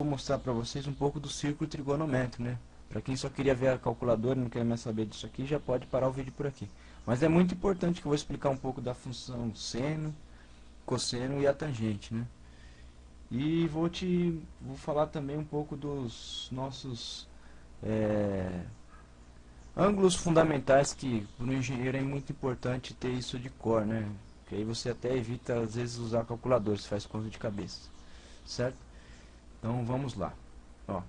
mostrar para vocês um pouco do círculo trigonométrico, né? Para quem só queria ver a calculadora e não quer mais saber disso aqui, já pode parar o vídeo por aqui. Mas é muito importante que eu vou explicar um pouco da função seno, cosseno e a tangente, né? E vou falar também um pouco dos nossos ângulos fundamentais, que para o engenheiro é muito importante ter isso de cor, né? Que aí você até evita às vezes usar calculador, se faz conta de cabeça, certo? Então vamos lá. Ó,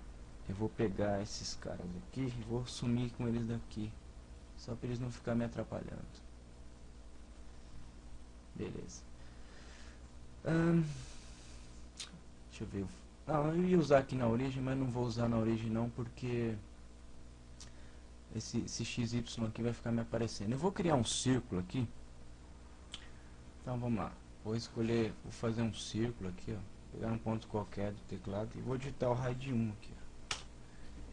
eu vou pegar esses caras aqui e vou sumir com eles daqui, só para eles não ficarem me atrapalhando. Beleza. Deixa eu ver. Eu ia usar aqui na origem, mas não vou usar na origem não, porque esse XY aqui vai ficar me aparecendo. Eu vou criar um círculo aqui. Então vamos lá. Vou fazer um círculo aqui, ó. Pegar um ponto qualquer do teclado e vou digitar o raio de 1 aqui, ó.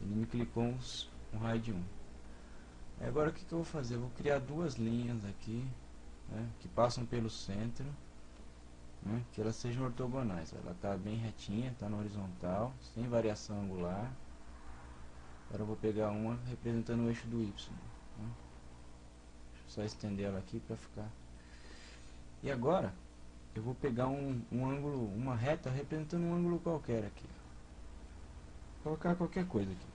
Ele me clicou um raio de 1. Agora o que eu vou fazer? Eu vou criar duas linhas aqui, né, que passam pelo centro, né, que elas sejam ortogonais. Ela está bem retinha, está na horizontal, sem variação angular. Agora eu vou pegar uma representando o eixo do Y, né. Deixa eu só estender ela aqui para ficar. E agora eu vou pegar um ângulo, uma reta representando um ângulo qualquer aqui. Vou colocar qualquer coisa aqui.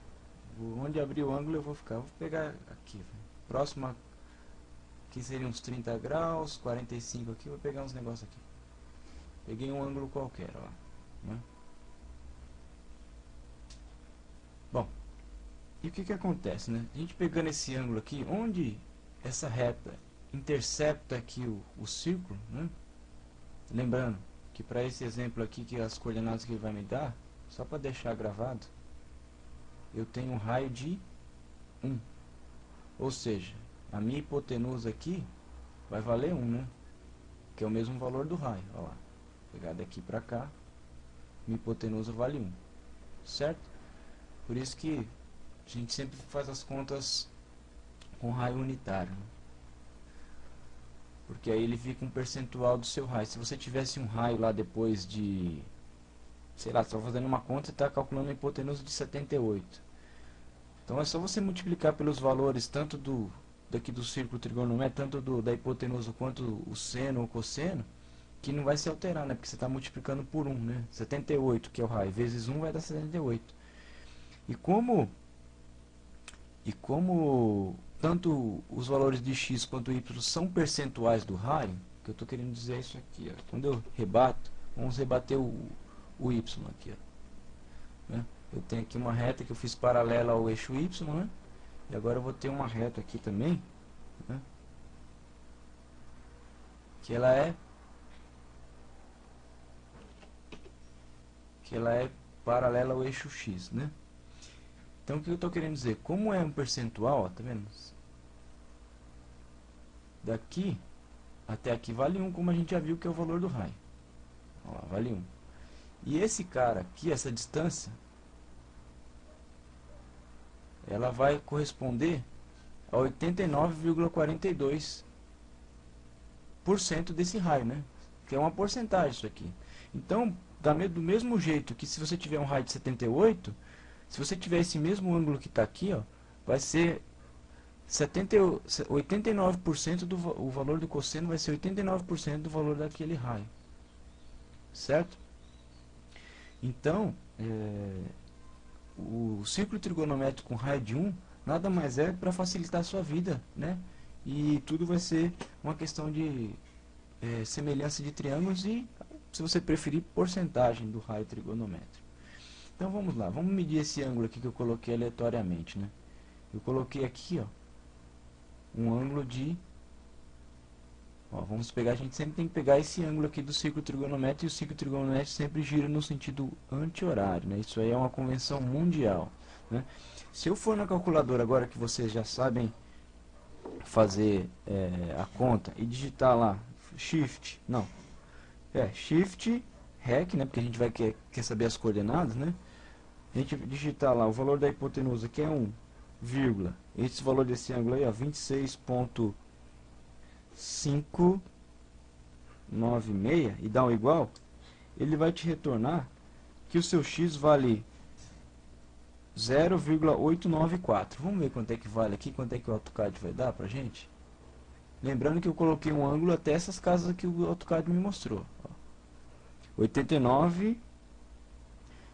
Onde abrir o ângulo eu vou ficar. Vou pegar aqui, próxima, que seria uns 30 graus, 45 aqui. Vou pegar uns negócios aqui. Peguei um ângulo qualquer, ó, né? Bom, e o que acontece, né? A gente pegando esse ângulo aqui, onde essa reta intercepta aqui o círculo, né? Lembrando que para esse exemplo aqui, que as coordenadas que ele vai me dar, só para deixar gravado, eu tenho um raio de 1. Ou seja, a minha hipotenusa aqui vai valer 1, né? Que é o mesmo valor do raio. Olha lá. Pegar daqui para cá, minha hipotenusa vale 1. Certo? Por isso que a gente sempre faz as contas com raio unitário, né? Porque aí ele fica um percentual do seu raio. Se você tivesse um raio lá depois de, sei lá, você está fazendo uma conta e está calculando a hipotenusa de 78. Então é só você multiplicar pelos valores tanto daqui do círculo trigonométrico, tanto da hipotenusa quanto o seno ou cosseno, que não vai se alterar, né? Porque você está multiplicando por 1, né? 78, que é o raio, vezes 1 vai dar 78. E como tanto os valores de x quanto y são percentuais do raio, o que eu estou querendo dizer é isso aqui, ó. Quando eu rebato, vamos rebater o y aqui, ó, né? Eu tenho aqui uma reta que eu fiz paralela ao eixo y, né? E agora eu vou ter uma reta aqui também, né? Que ela é paralela ao eixo x, né? Então o que eu estou querendo dizer? Como é um percentual, ó, tá vendo? Daqui até aqui vale 1, como a gente já viu que é o valor do raio. Ó, vale 1. E esse cara aqui, essa distância, ela vai corresponder a 89,42% desse raio, né? Que é uma porcentagem isso aqui. Então, do mesmo jeito que se você tiver um raio de 78, se você tiver esse mesmo ângulo que está aqui, ó, vai ser 89% o valor do cosseno vai ser 89% do valor daquele raio. Certo? Então, o círculo trigonométrico com raio de 1 nada mais é para facilitar a sua vida, né? E tudo vai ser uma questão de semelhança de triângulos e, se você preferir, porcentagem do raio trigonométrico. Então vamos lá, vamos medir esse ângulo aqui que eu coloquei aleatoriamente, né? Eu coloquei aqui, ó, um ângulo de, ó, vamos pegar, a gente sempre tem que pegar esse ângulo aqui do círculo trigonométrico, e o círculo trigonométrico sempre gira no sentido anti-horário, né? Isso aí é uma convenção mundial, né? Se eu for na calculadora, agora que vocês já sabem fazer a conta, e digitar lá Shift REC, né? Porque a gente quer saber as coordenadas, né? A gente digitar lá o valor da hipotenusa, que é 1, vírgula, esse valor desse ângulo aí, ó, 26,596, e dá um igual, ele vai te retornar que o seu x vale 0,894. Vamos ver quanto é que vale aqui, quanto é que o AutoCAD vai dar pra gente. Lembrando que eu coloquei um ângulo até essas casas que o AutoCAD me mostrou. 89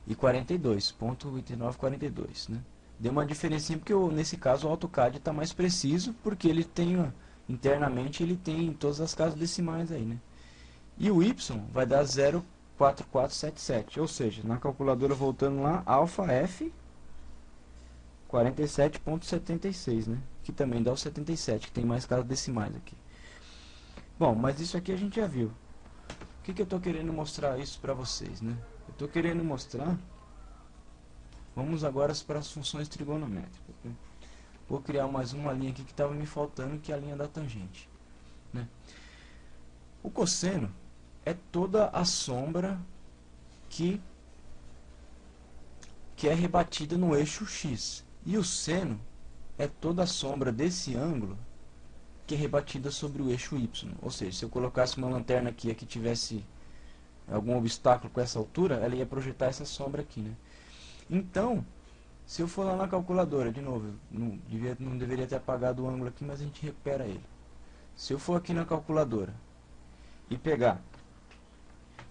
e 42,8942, né? Deu uma diferença porque nesse caso o AutoCAD está mais preciso, porque ele tem internamente ele tem todas as casas decimais aí, né? E o y vai dar 0,4477, ou seja, na calculadora voltando lá, alfa f 47,76, né? Que também dá o 77, que tem mais casas decimais aqui. Bom, mas isso aqui a gente já viu. O que eu estou querendo mostrar isso para vocês, né? Eu estou querendo mostrar. Vamos agora para as funções trigonométricas, né? Vou criar mais uma linha aqui que estava me faltando, que é a linha da tangente, né? O cosseno é toda a sombra que é rebatida no eixo x. E o seno é toda a sombra desse ângulo que é rebatida sobre o eixo y. Ou seja, se eu colocasse uma lanterna aqui e aqui tivesse algum obstáculo com essa altura, ela ia projetar essa sombra aqui, né? Então, se eu for lá na calculadora, de novo, não deveria ter apagado o ângulo aqui, mas a gente recupera ele. Se eu for aqui na calculadora e pegar,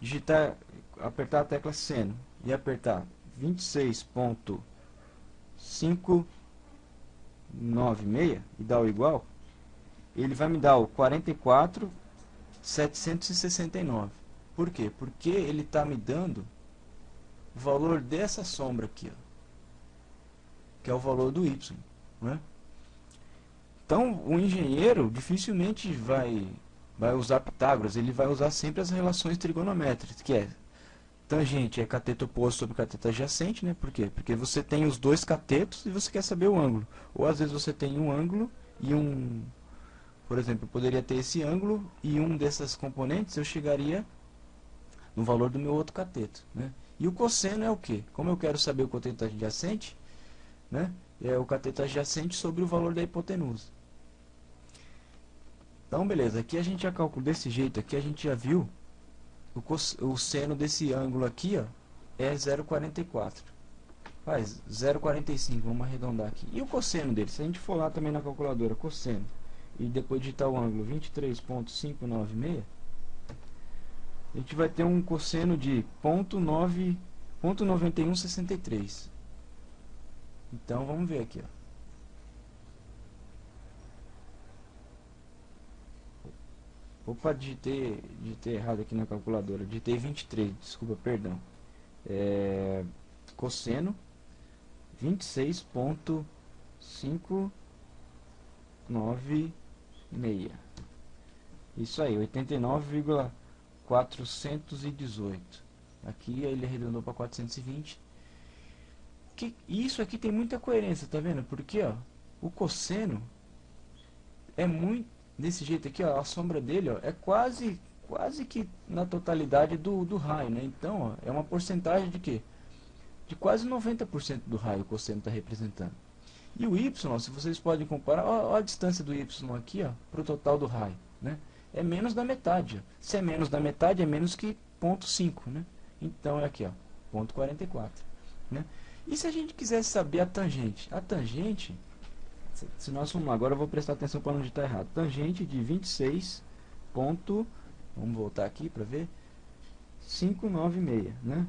digitar, apertar a tecla seno e apertar 26,596 e dar o igual, ele vai me dar o 44,769. Por quê? Porque ele está me dando o valor dessa sombra aqui, ó, que é o valor do y, né? Então, o engenheiro dificilmente vai usar Pitágoras, ele vai usar sempre as relações trigonométricas, que é tangente é cateto oposto sobre cateto adjacente, né? Por quê? Porque você tem os dois catetos e você quer saber o ângulo. Ou às vezes você tem um ângulo e um... Por exemplo, eu poderia ter esse ângulo e um dessas componentes eu chegaria no valor do meu outro cateto, né? E o cosseno é o quê? Como eu quero saber o cateto adjacente, né? É o cateto adjacente sobre o valor da hipotenusa. Então, beleza. Aqui a gente já calculou desse jeito. Aqui a gente já viu o seno desse ângulo aqui, ó, é 0,44. Faz 0,45. Vamos arredondar aqui. E o cosseno dele? Se a gente for lá também na calculadora, cosseno, e depois digitar o ângulo 23,596, a gente vai ter um cosseno de 0,9163. Então, vamos ver aqui, ó. Opa, digitei errado aqui na calculadora. Digitei 23, desculpa, perdão. Cosseno 26,596. Isso aí, 89,418. Aqui ele arredondou para 420. Isso aqui tem muita coerência, tá vendo? Porque ó, o cosseno é muito desse jeito aqui, ó, a sombra dele, ó, é quase que na totalidade do raio, né? Então, ó, é uma porcentagem de quê? De quase 90% do raio o cosseno está representando. E o y, ó, se vocês podem comparar, ó, a distância do y aqui, ó, para o total do raio, né? É menos da metade. Ó. Se é menos da metade, é menos que 0,5, né? Então, é aqui, ó, 0,44, né? E se a gente quisesse saber a tangente? A tangente... Se nós vamos lá, agora eu vou prestar atenção para não digitar errado. Tangente de 26 ponto, vamos voltar aqui para ver, 596, né?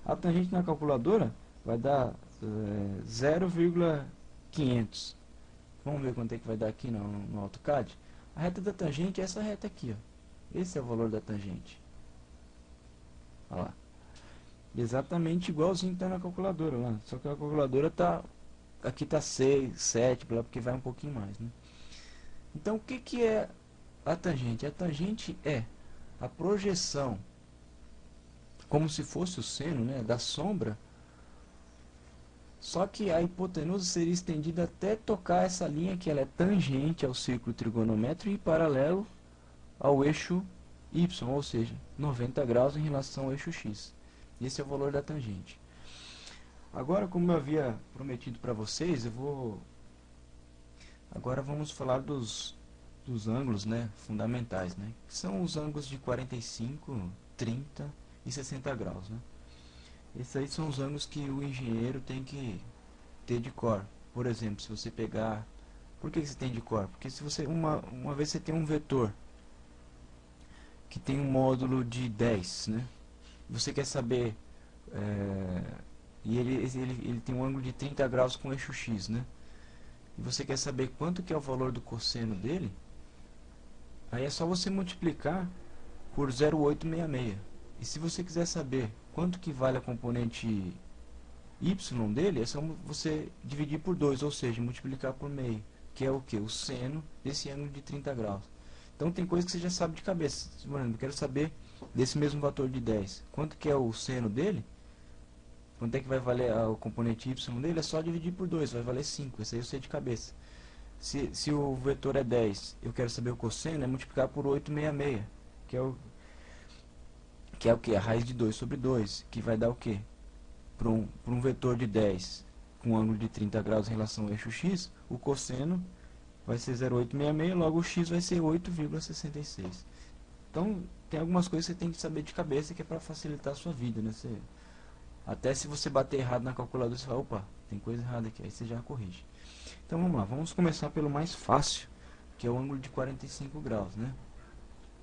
A tangente na calculadora vai dar 0,500. Vamos ver quanto é que vai dar aqui no AutoCAD. A reta da tangente é essa reta aqui, ó. Esse é o valor da tangente. Olha lá. Exatamente igualzinho que está na calculadora lá. Só que a calculadora está... Aqui está 6, 7, porque vai um pouquinho mais, né? Então, o que é a tangente? A tangente é a projeção, como se fosse o seno, né, da sombra, só que a hipotenusa seria estendida até tocar essa linha que ela é tangente ao círculo trigonométrico e paralelo ao eixo y, ou seja, 90 graus em relação ao eixo x. Esse é o valor da tangente. Agora, como eu havia prometido para vocês, agora vamos falar dos ângulos, né, fundamentais, né, que são os ângulos de 45, 30 e 60 graus, né. Esses aí são os ângulos que o engenheiro tem que ter de cor. Por exemplo, se você pegar... Por que você tem de cor? Porque se você uma vez você tem um vetor que tem um módulo de 10, né? Você quer saber... e ele tem um ângulo de 30 graus com eixo X, né? E você quer saber quanto que é o valor do cosseno dele, aí é só você multiplicar por 0,866. E se você quiser saber quanto que vale a componente y dele, é só você dividir por 2, ou seja, multiplicar por meio, que é o que? O seno desse ângulo de 30 graus. Então tem coisa que você já sabe de cabeça. Mano, eu quero saber desse mesmo vetor de 10, quanto que é o seno dele, quanto é que vai valer o componente y dele, é só dividir por 2, vai valer 5, isso aí eu sei de cabeça. Se o vetor é 10, eu quero saber o cosseno, é multiplicar por 866, que é o que? A raiz de 2 sobre 2, que vai dar o que? Para um vetor de 10 com um ângulo de 30 graus em relação ao eixo x, o cosseno vai ser 0,866, logo o x vai ser 8,66. Então, tem algumas coisas que você tem que saber de cabeça, que é para facilitar a sua vida, né? Até se você bater errado na calculadora, você fala, opa, tem coisa errada aqui, aí você já corrige. Então vamos lá, vamos começar pelo mais fácil, que é o ângulo de 45 graus, né?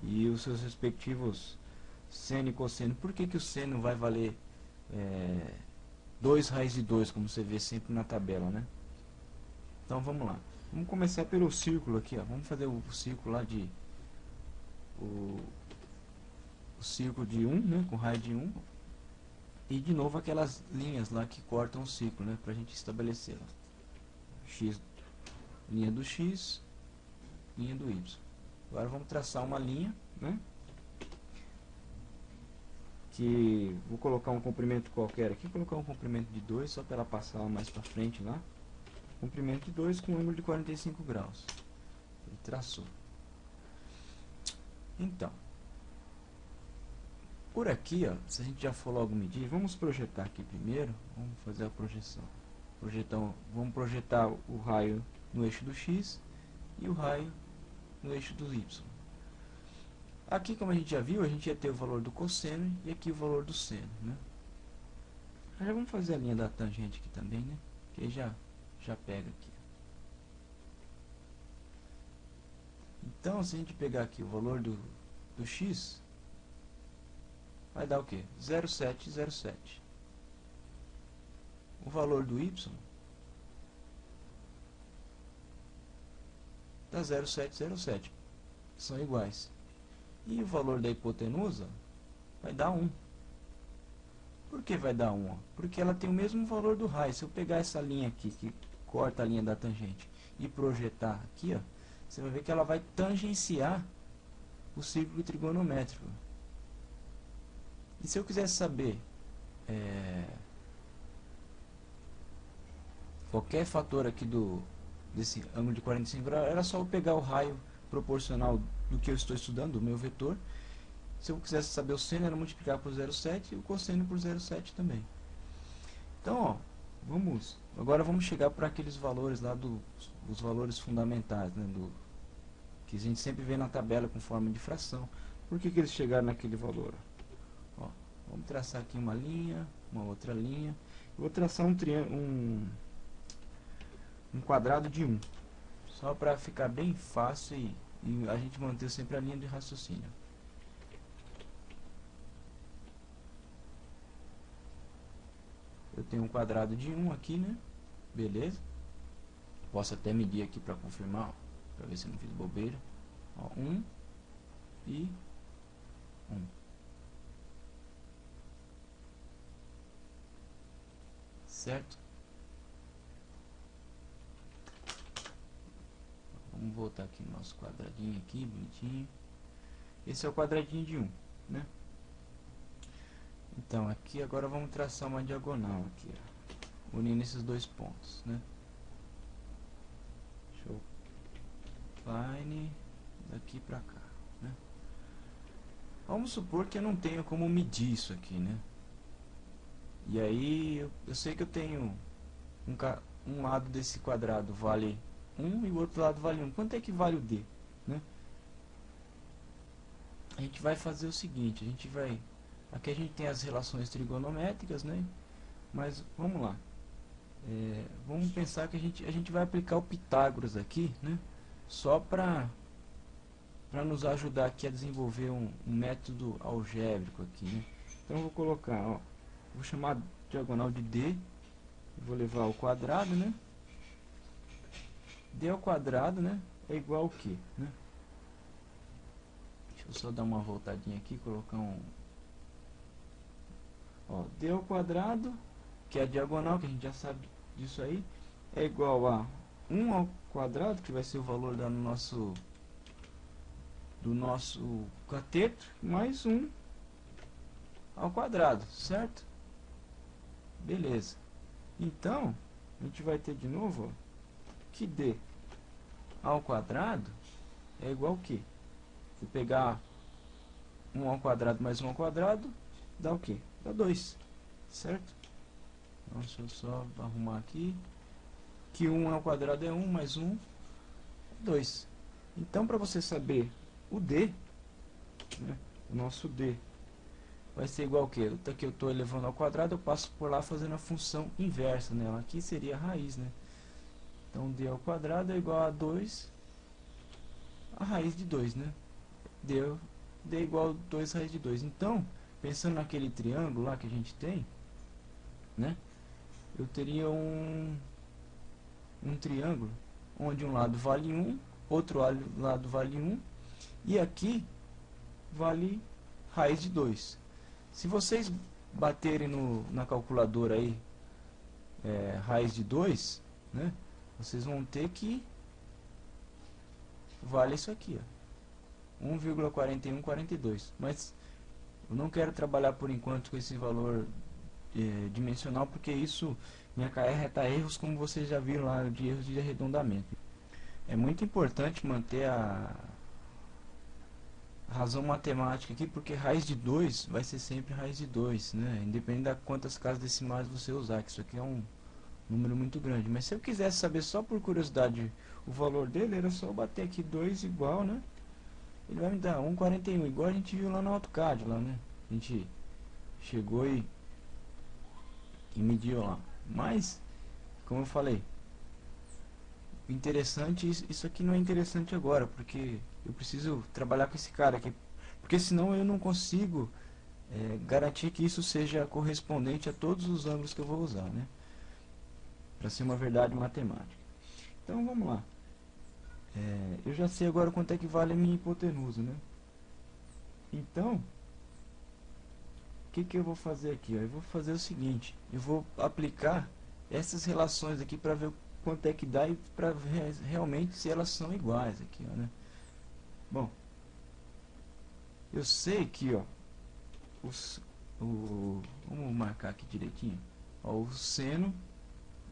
E os seus respectivos seno e cosseno. Por que o seno vai valer 2 raiz de 2, como você vê sempre na tabela, né? Então vamos lá. Vamos começar pelo círculo aqui, ó. Vamos fazer o círculo lá de... O círculo de 1, né? Com raiz de 1. E de novo aquelas linhas lá que cortam o círculo, né? Pra gente estabelecer lá. X, linha do X, linha do Y. Agora vamos traçar uma linha, né? Que vou colocar um comprimento qualquer aqui, vou colocar um comprimento de 2, só para ela passar mais para frente lá. Comprimento de 2 com ângulo de 45 graus. Ele traçou. Então, por aqui, ó, se a gente já for logo medir, vamos projetar aqui primeiro, vamos fazer a projeção. Vamos projetar o raio no eixo do X e o raio no eixo do Y. Aqui, como a gente já viu, a gente ia ter o valor do cosseno e aqui o valor do seno, né? Já vamos fazer a linha da tangente aqui também, né? Que aí já pega aqui. Então, se a gente pegar aqui o valor do X, vai dar o quê? 0,707. O valor do Y dá 0,707. São iguais. E o valor da hipotenusa vai dar 1. Por que vai dar 1? Porque ela tem o mesmo valor do raio. Se eu pegar essa linha aqui, que corta a linha da tangente, e projetar aqui, ó, você vai ver que ela vai tangenciar o círculo trigonométrico. E se eu quisesse saber qualquer fator aqui desse ângulo de 45 graus, era só eu pegar o raio proporcional do que eu estou estudando, do meu vetor. Se eu quisesse saber o seno, era multiplicar por 0,7 e o cosseno por 0,7 também. Então, ó, agora vamos chegar para aqueles valores lá os valores fundamentais, né, que a gente sempre vê na tabela com forma de fração. Por que eles chegaram naquele valor? Ó, vamos traçar aqui uma linha, uma outra linha. Eu vou traçar um quadrado de 1, só para ficar bem fácil e a gente manter sempre a linha de raciocínio. Eu tenho um quadrado de 1 aqui, né? Beleza. Posso até medir aqui para confirmar, para ver se eu não fiz bobeira. Ó, 1 e 1. Certo? Vamos voltar aqui no nosso quadradinho aqui, bonitinho. Esse é o quadradinho de 1, né? Então, aqui agora vamos traçar uma diagonal aqui, ó, unindo esses dois pontos, né? Deixa eu line daqui pra cá, né? Vamos supor que eu não tenho como medir isso aqui, né? E aí, eu sei que eu tenho um lado desse quadrado vale 1 e o outro lado vale 1. Quanto é que vale o D, né? A gente vai fazer o seguinte, a gente vai Aqui a gente tem as relações trigonométricas, né? Mas vamos lá. Vamos pensar que a gente vai aplicar o Pitágoras aqui, né? Só para nos ajudar aqui a desenvolver um método algébrico aqui, né? Então eu vou colocar, ó, vou chamar a diagonal de D, vou levar ao quadrado, né? D ao quadrado, né? É igual ao que, né? Deixa eu só dar uma voltadinha aqui, colocar um... Ó, D ao quadrado, que é a diagonal, que a gente já sabe disso aí, é igual a 1 ao quadrado, que vai ser o valor do nosso cateto, mais 1 ao quadrado, certo? Beleza. Então, a gente vai ter de novo, ó, que D ao quadrado é igual a que? Se pegar 1 ao quadrado mais 1 ao quadrado, dá o que? Dá 2, certo? Então, deixa eu só arrumar aqui. Que 1 ao quadrado é 1, mais 1 é 2. Então, para você saber o D, né, o nosso D vai ser igual ao que? Aqui eu estou elevando ao quadrado, eu passo por lá fazendo a função inversa, né? Aqui seria a raiz, né? Então, D ao quadrado é igual a 2, a raiz de 2, né? D é igual a 2 raiz de 2. Então, pensando naquele triângulo lá que a gente tem, né? Eu teria um triângulo onde um lado vale 1, outro lado vale 1, e aqui vale raiz de 2. Se vocês baterem na calculadora aí, raiz de 2, né, vocês vão ter que vale isso aqui, ó, 1,4142. Mas eu não quero trabalhar por enquanto com esse valor dimensional, porque isso me acarreta erros, como vocês já viram lá, de erros de arredondamento. É muito importante manter a razão matemática aqui, porque raiz de 2 vai ser sempre raiz de 2, né? Independente de quantas casas decimais você usar, que isso aqui é um número muito grande. Mas se eu quisesse saber só por curiosidade o valor dele, era só eu bater aqui 2 igual, né? Ele vai me dar 1,41, igual a gente viu lá no AutoCAD, lá, né? A gente chegou e mediu lá. Mas, como eu falei, interessante, isso aqui não é interessante agora, porque eu preciso trabalhar com esse cara aqui, porque senão eu não consigo garantir que isso seja correspondente a todos os ângulos que eu vou usar, né? Para ser uma verdade matemática. Então vamos lá. Eu já sei agora quanto é que vale a minha hipotenusa, né? Então, o que eu vou fazer aqui? Eu vou fazer o seguinte, eu vou aplicar essas relações aqui para ver quanto é que dá e para ver realmente se elas são iguais aqui, ó, né? Bom, eu sei que, ó, vamos marcar aqui direitinho, ó, o seno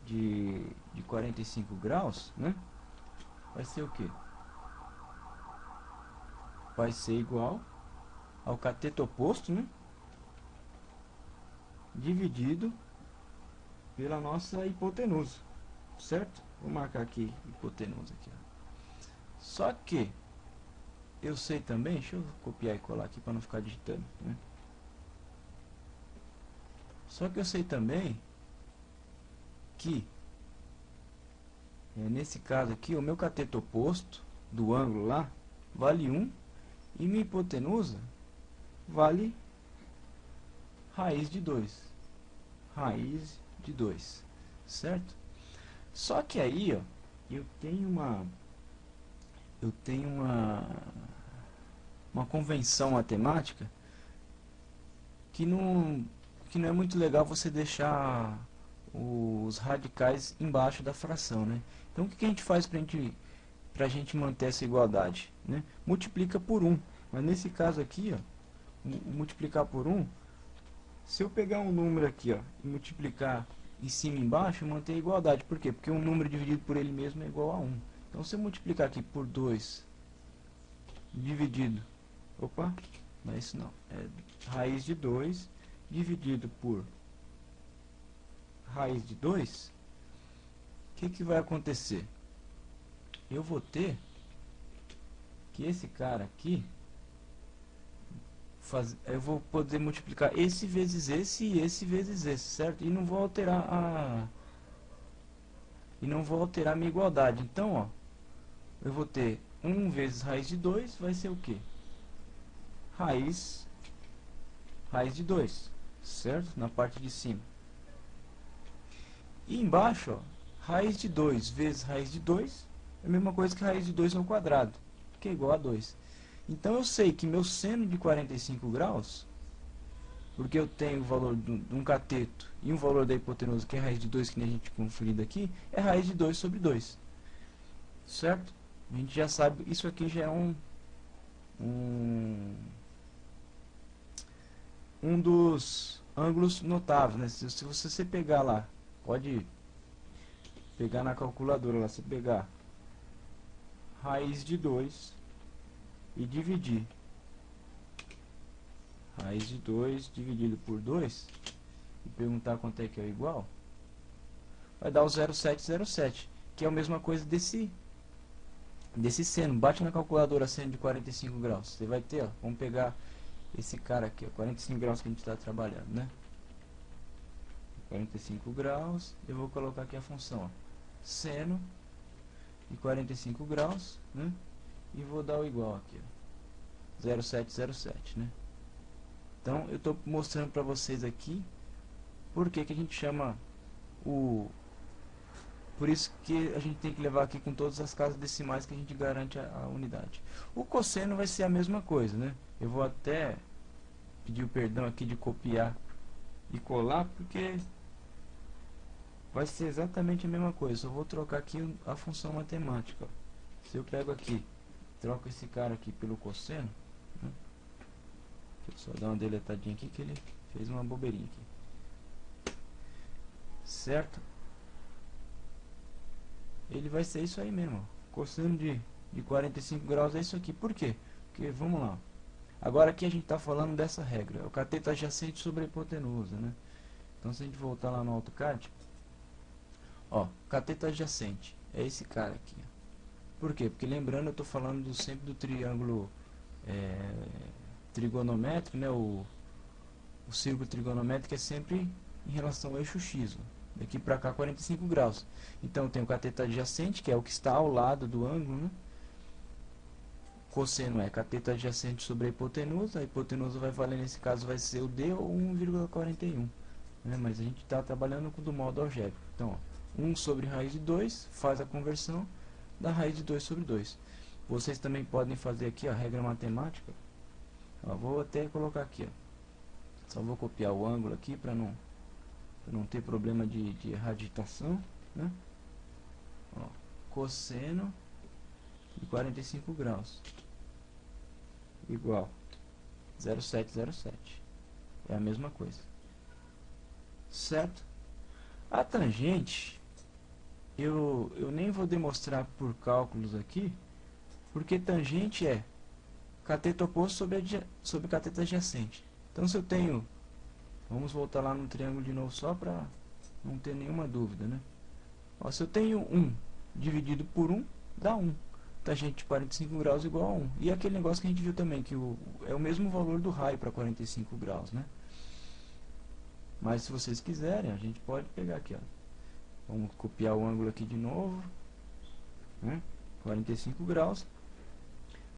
de 45 graus, né? Vai ser o que? Vai ser igual ao cateto oposto, né? Dividido pela nossa hipotenusa, certo? Vou marcar aqui hipotenusa aqui, ó. Só que eu sei também, deixa eu copiar e colar aqui para não ficar digitando, né? Só que eu sei também que nesse caso aqui o meu cateto oposto do ângulo lá vale 1 e minha hipotenusa vale raiz de 2. Raiz de 2, certo? Só que aí, ó, eu tenho uma convenção matemática que não é muito legal você deixar os radicais embaixo da fração, né? Então o que a gente faz para a gente manter essa igualdade, né? Multiplica por 1, mas nesse caso aqui, ó, multiplicar por 1, se eu pegar um número aqui, ó, e multiplicar em cima e embaixo, manter a igualdade. Por quê? Porque um número dividido por ele mesmo é igual a 1. Então se eu multiplicar aqui por 2 dividido, opa, não é isso não, é raiz de 2 dividido por raiz de 2, o que vai acontecer? Eu vou ter que esse cara aqui eu vou poder multiplicar esse vezes esse e esse vezes esse, certo? E não vou alterar a minha igualdade. Então, ó, eu vou ter 1 vezes raiz de 2 vai ser o quê? Raiz de 2, certo? Na parte de cima. E embaixo, ó, raiz de 2 vezes raiz de 2 é a mesma coisa que raiz de 2 ao quadrado, que é igual a 2. Então eu sei que meu seno de 45 graus, porque eu tenho o valor de um cateto e um valor da hipotenusa, que é raiz de 2, que nem a gente conferido aqui, é raiz de 2 sobre 2. Certo? A gente já sabe, isso aqui já é um dos ângulos notáveis, né? Se você pegar lá, pode pegar na calculadora lá, você pegar raiz de 2 e dividir raiz de 2 dividido por 2 e perguntar quanto é que é igual, vai dar o 0,707, que é a mesma coisa desse seno. Bate na calculadora seno de 45 graus, você vai ter, ó, vamos pegar esse cara aqui, ó, 45 graus que a gente está trabalhando, né? 45 graus, eu vou colocar aqui a função, ó, seno de 45 graus, né? E vou dar o igual aqui, ó, 0,707, né? Então eu estou mostrando para vocês aqui por que a gente chama por isso que a gente tem que levar aqui com todas as casas decimais que a gente garante a unidade. O cosseno vai ser a mesma coisa, né? Eu vou até pedir o perdão aqui de copiar e colar, porque vai ser exatamente a mesma coisa. Eu vou trocar aqui a função matemática, ó. Se eu pego aqui, troco esse cara aqui pelo cosseno, né? Deixa eu só dar uma deletadinha aqui, que ele fez uma bobeirinha aqui, certo? Ele vai ser isso aí mesmo, ó. Cosseno de 45 graus é isso aqui. Por quê? Porque, vamos lá, agora aqui a gente está falando dessa regra, é o cateto adjacente sobre a hipotenusa, né? Então se a gente voltar lá no AutoCAD, ó, cateto adjacente é esse cara aqui, ó. Por quê? Porque lembrando, eu estou falando sempre do triângulo trigonométrico, né? O círculo trigonométrico é sempre em relação ao eixo X, ó. Daqui para cá 45 graus. Então tem o cateto adjacente, que é o que está ao lado do ângulo, né? Cosseno é cateto adjacente sobre a hipotenusa vai valer, nesse caso vai ser o D ou 1,41, né? Mas a gente está trabalhando do modo algébrico. Então, ó, 1 sobre raiz de 2 faz a conversão da raiz de 2 sobre 2. Vocês também podem fazer aqui a regra matemática. Ó, vou até colocar aqui, ó. Só vou copiar o ângulo aqui para não ter problema de errar a digitação, né? Ó, cosseno de 45 graus igual 0,707. É a mesma coisa, certo? A tangente eu nem vou demonstrar por cálculos aqui, porque tangente é cateto oposto sobre cateto adjacente. Então se eu tenho, vamos voltar lá no triângulo de novo só para não ter nenhuma dúvida, né? Ó, se eu tenho 1 dividido por 1 dá 1. Tangente de 45 graus igual a 1. E aquele negócio que a gente viu também, que é o mesmo valor do raio para 45 graus, né? Mas se vocês quiserem, a gente pode pegar aqui, ó. Vamos copiar o ângulo aqui de novo, né? 45 graus.